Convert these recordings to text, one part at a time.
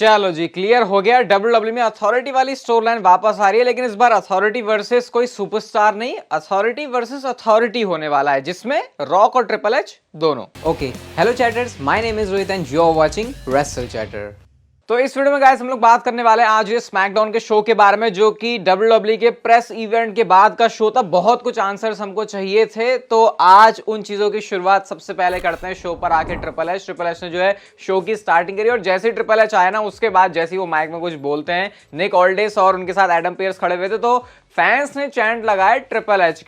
चलो जी, क्लियर हो गया। डब्ल्यूडब्ल्यू में अथॉरिटी वाली स्टोरी लाइन वापस आ रही है, लेकिन इस बार अथॉरिटी वर्सेस कोई सुपरस्टार नहीं, अथॉरिटी वर्सेस अथॉरिटी होने वाला है, जिसमें रॉक और ट्रिपल एच दोनों। Okay, hello chatters, my name is Rohit and you are watching wrestle chatter. तो इस वीडियो में गाइस हम लोग बात करने वाले हैं आज ये स्मैकडाउन के शो के बारे में, जो कि डब्ल्यूडब्ल्यू के प्रेस इवेंट के बाद का शो था। बहुत कुछ आंसर्स हमको चाहिए थे, तो आज उन चीजों की शुरुआत सबसे पहले करते हैं शो पर आके ट्रिपल एच ने जो है शो की स्टार्टिंग करी, और जैसे ही ट्रिपल एच आया ना, उसके बाद जैसे ही वो माइक में कुछ बोलते हैं, निक ऑल्डेस और उनके साथ एडम पियर्स खड़े हुए थे, तो फैंस ने चैंट लगाए ट्रिपल एच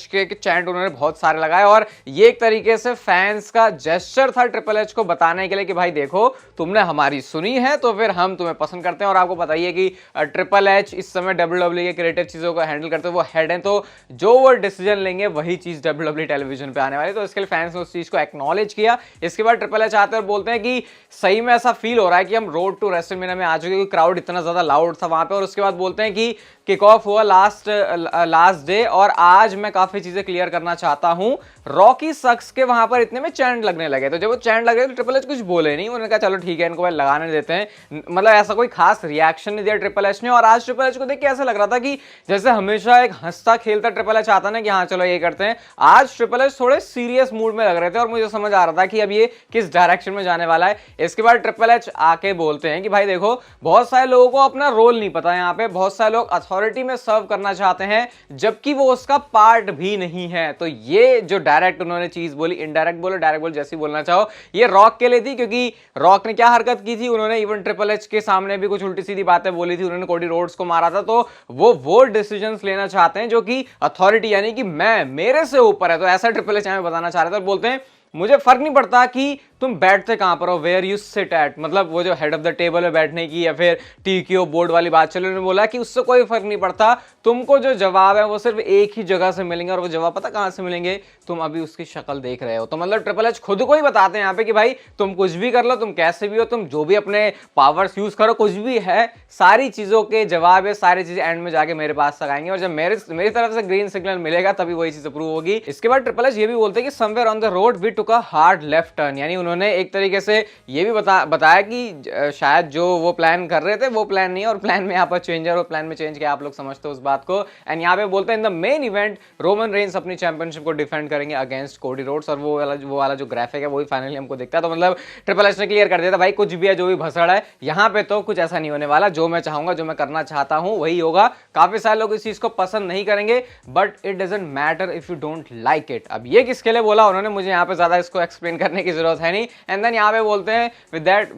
के चैंट उन्होंने बहुत सारे लगाए, और ये एक तरीके से फैंस का जेस्चर था ट्रिपल एच को बताने के लिए कि भाई देखो, तुमने हमारी सुनी है तो फिर हम तुम्हें पसंद करते हैं। और आपको बताइए कि ट्रिपल एच इस समय डब्ल्यूडब्ल्यू के क्रिएटिव चीजों को हैंडल करते हैं, वो हेड हैं, तो जो वो डिसीजन लेंगे वही चीज डब्ल्यूडब्ल्यू टेलीविजन पे आने वाली। तो इसके लिए फैंस ने उस चीज को एक्नॉलेज किया। इसके बाद ट्रिपल एच आते हैं और बोलते हैं कि सही में ऐसा फील हो रहा है कि हम रोड टू रेसलमेनिया में आ चुके हैं, क्राउड इतना ज्यादा लाउड था वहां पे। और उसके बाद बोलते हैं कि किक ऑफ हुआ लास्ट डे, और आज मैं काफी चीजें क्लियर करना चाहता हूं। रॉकी सक्स के वहां पर इतने में चैंट लगने लगे, तो जब वो चैंट लगे तो ट्रिपल एच कुछ बोले नहीं, उन्होंने कहा चलो ठीक है, इनको भाई लगाने देते हैं। मतलब ऐसा कोई खास रिएक्शन नहीं दिया ट्रिपल एच ने। और आज ट्रिपल एच को देख के ऐसा लग रहा था कि जैसे हमेशा एक हंसता खेलता ट्रिपल एच आता ना कि हाँ चलो ये करते हैं, आज ट्रिपल एच थोड़े सीरियस मूड में लग रहे थे, और मुझे समझ आ रहा था कि अब ये किस डायरेक्शन में जाने वाला है। इसके बाद ट्रिपल एच आके बोलते हैं कि भाई देखो, बहुत सारे लोगों को अपना रोल नहीं पता, यहाँ पे बहुत सारे लोग अथॉरिटी में सर्व करना चाहते हैं जबकि वो उसका पार्ट भी नहीं है। तो ये जो डायरेक्ट उन्होंने चीज बोली, इनडायरेक्ट बोलो डायरेक्ट बोलो, जैसी बोलना चाहो, ये रॉक के लिए थी, क्योंकि रॉक ने क्या हरकत की थी, उन्होंने इवन ट्रिपल एच के सामने भी कुछ उल्टी सीधी बातें बोली थी, उन्होंने कोडी रोड्स को मारा था, तो वो डिसीजंस लेना चाहते हैं जो कि अथॉरिटी यानी कि मेरे से ऊपर है। तो ऐसा ट्रिपल एच हमें बताना चाह रहे थे, और बोलते हैं मुझे फर्क नहीं पड़ता कि तुम बैठते कहां पर हो, वेयर यू सिट एट, मतलब वो जो हेड ऑफ द टेबल में बैठने की या फिर टीक्यू बोर्ड वाली बात चली, उन्होंने बोला कि उससे कोई फर्क नहीं पड़ता, तुमको जो जवाब है वो सिर्फ एक ही जगह से मिलेंगे, और वो जवाब पता कहां से मिलेंगे, तुम अभी उसकी शक्ल देख रहे हो। तो मतलब ट्रिपल एच खुद को ही बताते हैं यहाँ पे कि भाई तुम कुछ भी कर लो, तुम कैसे भी हो, तुम जो भी अपने पावर्स यूज करो, कुछ भी है, सारी चीजों के जवाब है, सारी चीजें एंड में जाके मेरे पास तक आएंगे, और जब मेरी तरफ से ग्रीन सिग्नल मिलेगा तभी वही चीज अप्रूव होगी। इसके बाद ट्रिपल एच ये भी बोलते हैं कि somewhere on the road we took a hard left turn, यानी उन्होंने एक तरीके से ये भी बताया कि शायद जो वो प्लान कर रहे थे वो प्लान नहीं है, और प्लान में यहाँ पर चेंज है, और प्लान में चेंज किया, आप लोग समझते हो उस बात को। एंड यहाँ पे बोलते हैं in the main event Roman Reigns अपनी चैंपियनशिप को डिफेंड करेंगे अगेंस्ट कोडी रोड्स, और वो वाला जो ग्राफिक है वही फाइनली हमको दिखता है। तो मतलब ट्रिपल एच ने क्लियर कर दिया था भाई कुछ भी है, जो भी भसड़ है यहाँ पे, तो कुछ ऐसा नहीं होने वाला, जो मैं चाहूंगा, जो मैं करना चाहता हूं वही होगा। काफी सारे लोग इस चीज को पसंद नहीं करेंगे, but it doesn't matter if you don't like it. अब ये किसके लिए बोला उन्होंने, मुझे यहाँ पे ज्यादा इसको एक्सप्लेन करने की जरूरत है नहीं। एंड देन यहाँ पे बोलते हैं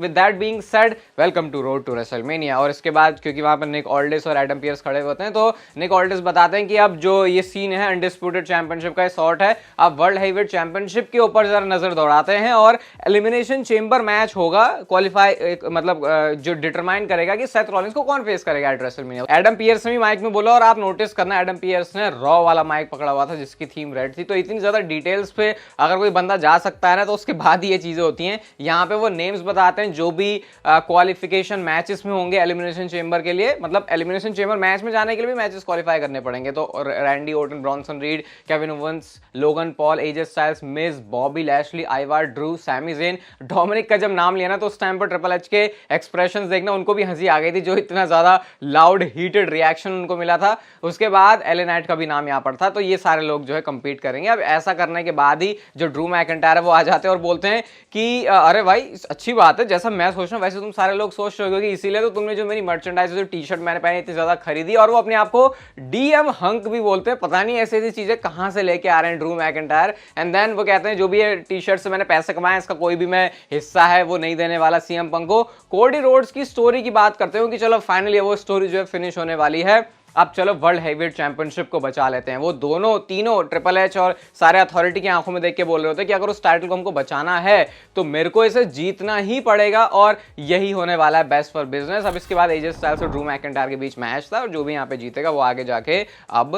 with that being said, welcome to road to WrestleMania। और इसके बाद क्योंकि वहां पर निक ऑल्डेस और एडम पियर्स खड़े होते हैं, तो निक ऑल्डेस बताते हैं कि अब जो ये सीन है अनडिस्प्यूटेड चैंपियनशिप का शॉट है, अब वर्ल्ड हेवीवेट चैंपियनशिप के ऊपर जरा नजर दौड़ाते हैं, और एलिमिनेशन चेंबर मैच होगा, क्वालिफाई मतलब जो डिटरमाइन करेगा कि सेथ रॉलिंस को कौन फेस करेगा एट WrestleMania। एडम पियर्स ने भी माइक में बोला, और आप नोटिस करना एडम पियर्स ने रॉ वाला माइक पकड़ा हुआ था जिसकी थीम रेड थी। तो इतनी ज्यादा डिटेल्स पे अगर कोई बंदा जा सकता है ना, तो उसके बाद ही ये चीजें होती हैं। यहाँ पे वो नेम्स बताते हैं जो भी क्वालिफिकेशन मैचेस में होंगे एलिमिनेशन चेंबर के लिए, मतलब एलिमिनेशन चेंबर मैच में जाने के लिए भी मैचेस क्वालिफाई करने पड़ेंगे। तो Randy Orton, Bronson Reed, Kevin Owens, Logan Paul, AJ Styles, Miz, Bobby Lashley, Ivar, Drew, Sami Zayn, Dominik का जब नाम लिया ना, तो उस टाइम पर ट्रिपल एच के एक्सप्रेशंस देखना, उनको भी हंसी आ गई थी, जो इतना ज्यादा लाउड हीटेड रिएक्शन उनको मिला था। उसके बाद एले नाइट का भी नाम यहाँ पर था। तो ये सारे लोग जो है कंपीट करेंगे। अब ऐसा करने के बाद ही जो ड्रू मैकिंटायर है वो आ जाते हैं और बोलते हैं कि अरे भाई अच्छी बात है, जैसा मैं सोच रहा हूं वैसे तुम सारे लोग सोच रहे हो, इसीलिए तो तुमने जो मेरी मर्चेंडाइज, जो टी शर्ट मैंने पहनी इतनी ज्यादा खरीदी। और वो अपने आप को डीएम हंक भी बोलते हैं, पता नहीं ऐसी ऐसी चीजें कहां से लेके आ रहे हैं ड्रू मैकिंटायर। एंड देन वो कहते हैं जो भी टी शर्ट से मैंने पैसे कमाए, इसका कोई भी मैं हिस्सा है वो नहीं देने वाला सीएम पंक को। कोडी रोड्स की स्टोरी की बात करते हो कि चलो फाइनली वो स्टोरी जो है फिनिश होने वाली है, अब चलो वर्ल्ड हेवीवेट चैंपियनशिप को बचा लेते हैं। वो दोनों तीनों ट्रिपल एच और सारे अथॉरिटी की आंखों में देख के बोल रहे होते कि अगर उस टाइटल को हमको बचाना है तो मेरे को इसे जीतना ही पड़ेगा, और यही होने वाला है बेस्ट फॉर बिजनेस। अब इसके बाद एजे स्टाइल्स और ड्रू मैकिंटायर के बीच मैच था, और जो भी यहाँ पे जीतेगा वो आगे जाके अब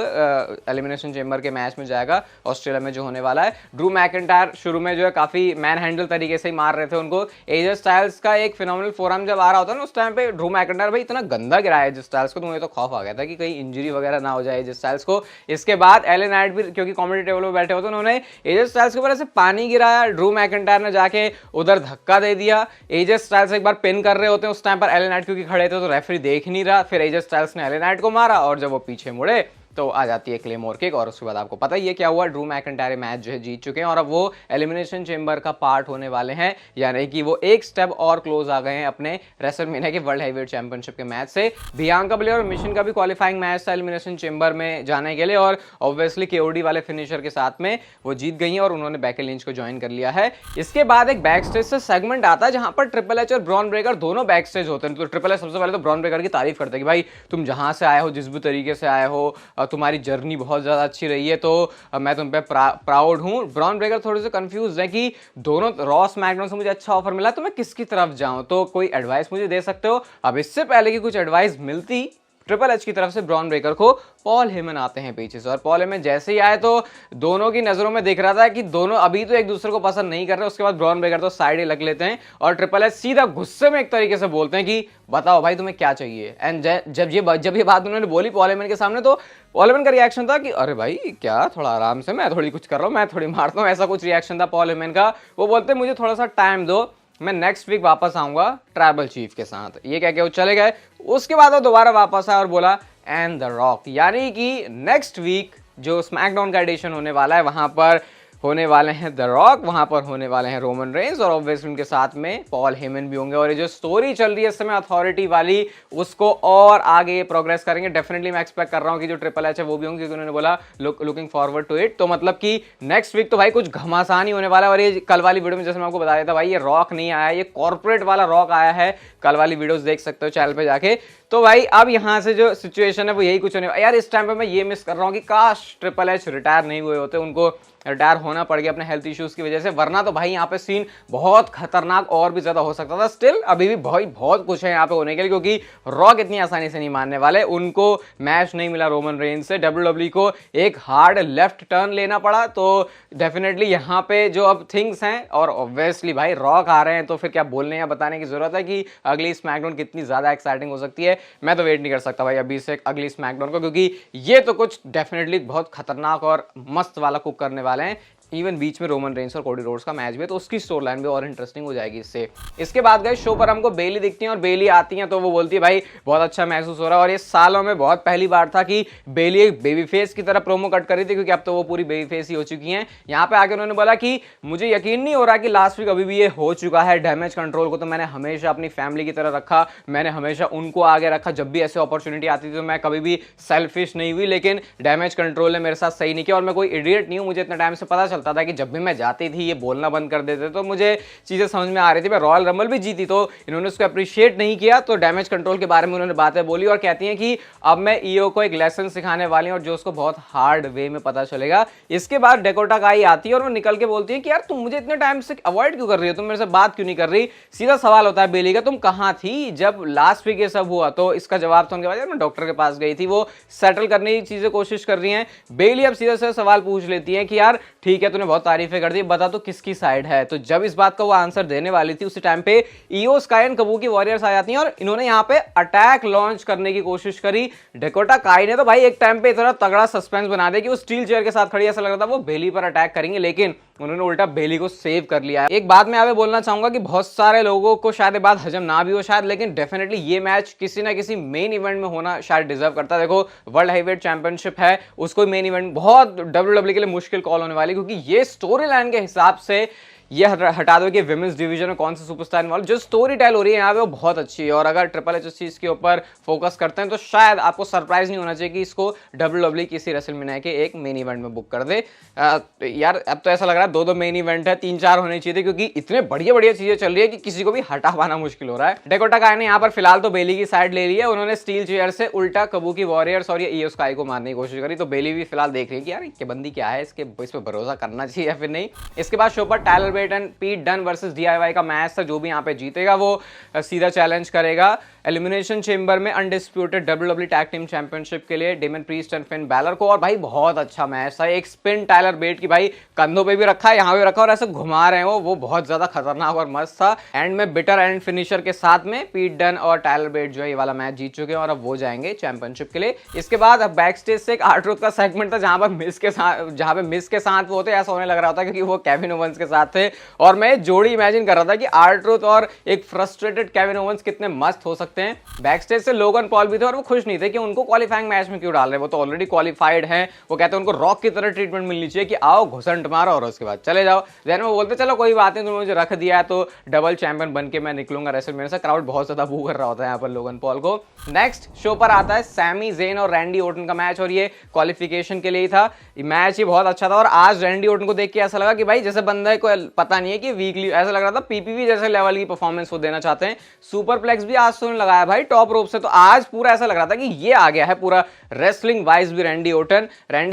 एलिमिनेशन चेंबर के मैच में जाएगा ऑस्ट्रेलिया में जो होने वाला है। ड्रू मैकिंटायर शुरू में जो है काफी मैन हैंडल तरीके से ही मार रहे थे उनको। एजे स्टाइल्स का एक फिनोमिनल फोरम जब आ रहा होता है ना, उस टाइम पे ड्रू मैकिंटायर भाई इतना गंदा गिराया एजे स्टाइल्स को, तो मुझे तो खौफ आ गया था कि कहीं इंजरी वगैरह ना हो जाए एजे स्टाइल्स को। इसके बाद एले नाइट भी क्योंकि कॉमेडी टेबल पर बैठे होते उन्होंने एजे स्टाइल्स के ऊपर ऐसे पानी गिराया, ड्रू मैकिंटायर ने जाके उधर धक्का दे दिया, एजे स्टाइल्स एक बार पिन कर रहे होते हैं, उस टाइम पर एले नाइट क्योंकि खड़े थे तो रेफरी देख नहीं रहा, फिर एजे स्टाइल्स ने एले नाइट को मारा और जब वो पीछे मुड़े तो आ जाती है क्लेमोर किक और उसके बाद आपको पता ही है क्या हुआ, ड्रू मैकिंटायर मैच जो है जीत चुके हैं और अब वो एलिमिनेशन चेंबर का पार्ट होने वाले हैं, यानी कि वो एक स्टेप और क्लोज आ गए हैं अपने रेसलमेनिया के वर्ल्ड हेवीवेट चैंपियनशिप के मैच से। बियांका बलेयर और मिशन का भी क्वालिफाइंग मैच था एलिमिनेशन चेंबर में जाने के लिए और ऑब्वियसली केओडी वाले फिनिशर के साथ में वो जीत गई हैं और उन्होंने बेकी लिंच को ज्वाइन कर लिया है। इसके बाद एक बैक स्टेज से सेगमेंट आता है जहां पर ट्रिपल एच और ब्रॉन ब्रेकर दोनों बैक स्टेज होते हैं। तो ट्रिपल एच सबसे पहले तो ब्रॉन ब्रेकर की तारीफ करते हैं कि भाई तुम जहां से आए हो, जिस भी तरीके से आए हो, तुम्हारी जर्नी बहुत ज्यादा अच्छी रही है, तो मैं तुम पे प्राउड हूं। ब्रॉन ब्रेकर थोड़े से कंफ्यूज है कि दोनों रॉ स्मैकडाउन से मुझे अच्छा ऑफर मिला तो मैं किसकी तरफ जाऊं, तो कोई एडवाइस मुझे दे सकते हो। अब इससे पहले कि कुछ एडवाइस मिलती ट्रिपल एच की तरफ से ब्रॉन ब्रेकर को पॉल हेमन आते हैं पीछे से और पॉल हेमन जैसे ही आए तो दोनों की नजरों में दिख रहा था कि दोनों अभी तो एक दूसरे को पसंद नहीं कर रहे। उसके बाद ब्रॉन ब्रेकर तो साइड ही लग लेते हैं और ट्रिपल एच सीधा गुस्से में एक तरीके से बोलते हैं कि बताओ भाई तुम्हें क्या चाहिए। एंड जब ये बात उन्होंने बोली पॉल हेमन के सामने तो पॉल हेमन का रिएक्शन था कि अरे भाई क्या, थोड़ा आराम से, मैं थोड़ी कुछ कर रहा हूँ, मैं थोड़ी मारता हूँ, ऐसा कुछ रिएक्शन था पॉल हेमन का। वो बोलते मुझे थोड़ा सा टाइम दो, मैं नेक्स्ट वीक वापस आऊंगा ट्राइबल चीफ के साथ। ये कह के वो चले गए। उसके बाद वो दोबारा वापस आया और बोला एंड द रॉक, यानी कि नेक्स्ट वीक जो स्मैकडाउन का एडिशन होने वाला है वहां पर होने वाले हैं द रॉक, वहां पर होने वाले हैं रोमन रेंस और ऑब्वियसली उनके साथ में पॉल हेमन भी होंगे। और ये जो स्टोरी चल रही है इस समय अथॉरिटी वाली, उसको और आगे प्रोग्रेस करेंगे। डेफिनेटली मैं एक्सपेक्ट कर रहा हूं कि जो ट्रिपल एच है वो भी होंगे क्योंकि उन्होंने बोला लुकिंग फॉरवर्ड टू इट। तो मतलब कि नेक्स्ट वीक तो भाई कुछ घमासान ही होने वाला है। और ये कल वाली वीडियो में जैसे मैं आपको बता देता भाई ये रॉक नहीं आया, ये कॉर्पोरेट वाला रॉक आया है। कल वाली वीडियोस देख सकते हो चैनल पे जाके। तो भाई अब यहाँ से जो सिचुएशन है वो यही कुछ होने वाला। यार इस टाइम पे मैं ये मिस कर रहा हूँ कि काश ट्रिपल एच रिटायर नहीं हुए होते, उनको रिटायर होना पड़ गया अपने हेल्थ इश्यूज की वजह से, वरना तो भाई यहाँ पे सीन बहुत खतरनाक और भी ज्यादा हो सकता था। स्टिल अभी भी बहुत कुछ है यहाँ पे होने के लिए क्योंकि रॉक इतनी आसानी से नहीं मानने वाले। उनको मैच नहीं मिला रोमन रेंस से, डब्ल्यूडब्ल्यूई को एक हार्ड लेफ्ट टर्न लेना पड़ा। तो डेफिनेटली यहाँ पे जो अब थिंग्स हैं और ऑब्वियसली भाई रॉक आ रहे हैं तो फिर क्या बोलने या बताने की जरूरत है कि अगली स्मैकडाउन कितनी ज्यादा एक्साइटिंग हो सकती है। मैं तो वेट नहीं कर सकता भाई अभी से अगली स्मैकडाउन को, क्योंकि ये तो कुछ डेफिनेटली बहुत खतरनाक और मस्त वाला कुक करने वाले हैं। इवन बीच में रोमन रेंस और कोडी रोड्स का मैच भी है तो उसकी स्टोरी लाइन भी और इंटरेस्टिंग हो जाएगी इससे। इसके बाद गए शो पर हमको बेली दिखती है और बेली आती है तो वो बोलती है भाई बहुत अच्छा महसूस हो रहा है। और ये सालों में बहुत पहली बार था कि बेली एक बेबी फेस की तरह प्रोमो कट कर रही थी, क्योंकि अब तो वो पूरी बेबी फेस ही हो चुकी हैं। यहाँ पे आके उन्होंने बोला कि मुझे यकीन नहीं हो रहा कि लास्ट वीक अभी भी ये हो चुका है। डैमेज कंट्रोल को तो मैंने हमेशा अपनी फैमिली की तरह रखा, मैंने हमेशा उनको आगे रखा, जब भी ऐसे अपॉर्चुनिटी आती थी तो मैं कभी भी सेल्फिश नहीं हुई, लेकिन डैमेज कंट्रोल ने मेरे साथ सही नहीं किया। और मैं कोई इडियट नहीं हूँ, मुझे इतना टाइम से पता चलता था कि जब भी मैं जाती थी ये बोलना बंद कर देते तो मुझे चीजें समझ में आ रही थी। मैं रॉयल रंबल भी जीती तो इन्होंने उसको अप्रिशिएट नहीं किया। तो डैमेज कंट्रोल के बारे में उन्होंने बातें बोली और कहती हैं कि अब मैं ईओ को एक लेसन सिखाने वाली हूं और जो उसको बहुत हार्ड वे में पता चलेगा। इसके बाद डेकोटा काई आती है और वो निकल के बोलती है कि यार तुम मुझे इतने टाइम से अवॉइड क्यों कर रही हो, तुम मेरे से बात क्यों नहीं कर रही। सीधा सवाल होता है बेली का, तुम कहां थी जब लास्ट वीक ये सब हुआ। तो इसका जवाब सुनने के बाद यार मैं डॉक्टर के पास गई थी, वो सेटल करने की चीजें कोशिश कर रही हैं। बेली अब सीधा से सवाल पूछ लेती है कि यार ठीक है तूने बहुत तारीफें कर दी, बता तो किसकी साइड है। तो जब इस बात का वो आंसर देने वाली थी उसी टाइम पे Iyo Sky and Kabuki Warriors आ जाती हैं और इन्होंने यहाँ पे अटैक लॉन्च करने की कोशिश करी। डेकोटा काई ने तो भाई एक टाइम पे इतना तगड़ा सस्पेंस बना दिया कि वो स्टील चेयर के साथ खड़ी, ऐसा लग रहा था वो बेली पर अटैक करेंगे, लेकिन उन्होंने उल्टा बेली को सेव कर लिया। एक बात मैं यहाँ पे बोलना चाहूंगा कि बहुत सारे लोगों को शायद ये बात हजम ना भी हो शायद, लेकिन डेफिनेटली ये मैच किसी ना किसी मेन इवेंट में होना शायद डिजर्व करता है। देखो वर्ल्ड हेवीवेट चैंपियनशिप है, उसको मेन इवेंट बहुत डब्ल्यूडब्ल्यूई के लिए मुश्किल कॉल होने वाली, क्योंकि ये स्टोरी लाइन के हिसाब से ये हटा दो कि विमेंस डिवीजन में कौन से सुपरस्टार इन्वॉल्व, जो स्टोरी टेल हो रही है यहाँ पे वो बहुत अच्छी है। और अगर ट्रिपल एच इस चीज के ऊपर फोकस करते हैं तो शायद आपको सरप्राइज नहीं होना चाहिए कि इसको डब्ल्यूडब्ल्यूई किसी रेसलमेनिया के एक मेन इवेंट में बुक कर दे। यार अब तो ऐसा लग रहा है 2-2 मेन इवेंट है, 3-4 होने चाहिए थे, क्योंकि इतने बढ़िया चीजें चल रही है कि किसी को भी हटा पाना मुश्किल हो रहा है। डेकोटा काई ने यहाँ पर फिलहाल तो बेली की साइड ले ली है, उन्होंने स्टील चेयर से उल्टा कबूकी वॉरियर्स और ये ईओ स्काई को मारने की कोशिश करी। तो बेली भी फिलहाल देख रही है कि यार ये बंदी क्या है, इस पे भरोसा करना चाहिए या फिर नहीं। इसके बाद शो पर टायलर बेट एटन पीट डन वर्सेस DIY का मैच था। जो भी यहाँ पे जीतेगा वो सीधा चैलेंज करेगा एलिमिनेशन चेंबर में undisputed WWE tag team championship के लिए Damian Priest and Finn Balor को। और भाई बहुत अच्छा मैच था। एक स्पिन टायलर बेट की भाई कंधों पे भी रखा है, यहाँ भी रखा और ऐसे घुमा रहे हो, वो बहुत ज्यादा खतरनाक और मस्त था। एंड में बिटर एंड फिनिशर के साथ में पीट डन और टायलर बेट जो है ये वाला मैच जीत चुके हैं और अब वो जाएंगे चैंपियनशिप के लिए। इसके बाद अब बैक स्टेज से एक आर्ट्रूथ का सेगमेंट था जहां पर मिस के साथ वो थे, ऐसा होने लग रहा था क्योंकि वो केविन ओवेंस के साथ थे। और मैं जोड़ी इमेजिन कर रहा था कि आर्ट्रूथ और एक फ्रस्ट्रेटेड केविन ओवेंस कितने मस्त हो सकते हैं। बैक स्टेज से लोगन पॉल भी थे और वो खुश नहीं थे कि उनको क्वालिफाइंग मैच में क्यों डाल रहे हैं, वो तो ऑलरेडी क्वालिफाइड हैं। वो कहते हैं उनको रॉक की तरह ट्रीटमेंट मिलनी चाहिए कि आओ घुसंट मारो और उसके बाद चले जाओ। जैन में बोलते चलो कोई बात नहीं, तुमने मुझे रख दिया है तो डबल चैंपियन बन के मैं निकलूंगा रेसलमेनिया से। क्राउड बहुत ज्यादा बू कर रहा होता है यहाँ पर लोगन पॉल को। नेक्स्ट शो पर आता है सैमी ज़ेन और रैंडी ओर्टन का मैच और ये क्वालिफिकेशन के लिए ही था। मैच ही बहुत अच्छा था और आज रैंडी ओर्टन को देख के ऐसा लगा कि भाई जैसे बंदा को पता नहीं है कि वीकली, ऐसा लग रहा था PPV जैसे लेवल की परफॉर्मेंस वो देना चाहते हैं। सुपरप्लेक्स भी आज सुन लगाया भाई टॉप रोप से, तो आज पूरा ऐसा लग रहा था कि ये आ गया है पूरा रेसलिंग वाइज भी। रैंडी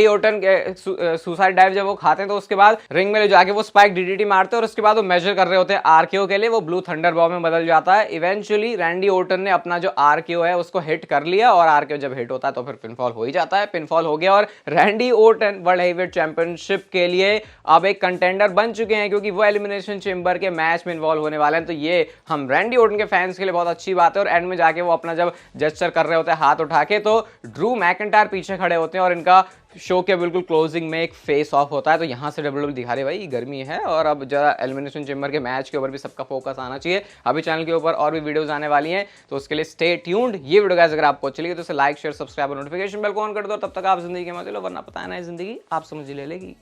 ओर्टन के सुसाइड डाइव जब वो खाते हैं तो उसके बाद रिंग में ले जाके वो स्पाइक DDT मारते हैं और उसके बाद वो मेजर कर रहे होते हैं RKO के लिए। वो ब्लू थंडर बॉम्ब में बदल जाता है। इवेंचुअली रैंडी ओर्टन ने अपना जो RKO है उसको हिट कर लिया और RKO जब हिट होता है तो फिर पिनफॉल हो ही जाता है। पिनफॉल हो गया और Randy Orton world heavyweight championship के लिए अब एक कंटेंडर बन चुके हैं क्योंकि वो एलिमिनेशन चेंबर के मैच में इन्वॉल्व होने वाले हैं। तो ये हम रैंडी ओर्टन के फैंस के लिए बहुत अच्छी बात है। और एंड में जाके वो अपना जब जेस्चर कर रहे होते हैं हाथ उठा के तो ड्रू मैकिंटायर पीछे खड़े होते हैं और इनका शो के बिल्कुल क्लोजिंग में एक फेस ऑफ होता है। तो यहाँ से WWE दिखा रहे भाई गर्मी है और अब जरा एलिमिनेशन चेंबर के मैच के ऊपर भी सबका फोकस आना चाहिए। अभी चैनल के ऊपर और भी वीडियोस आने वाली हैं तो उसके लिए स्टे ट्यून्ड। ये वीडियो गाइस अगर आपको अच्छी लगी तो इसे लाइक शेयर सब्सक्राइब और नोटिफिकेशन बेल को ऑन कर दो। तब तक आप जिंदगी के मजे लो, वरना पता है ना जिंदगी आप समझ ले लेगी।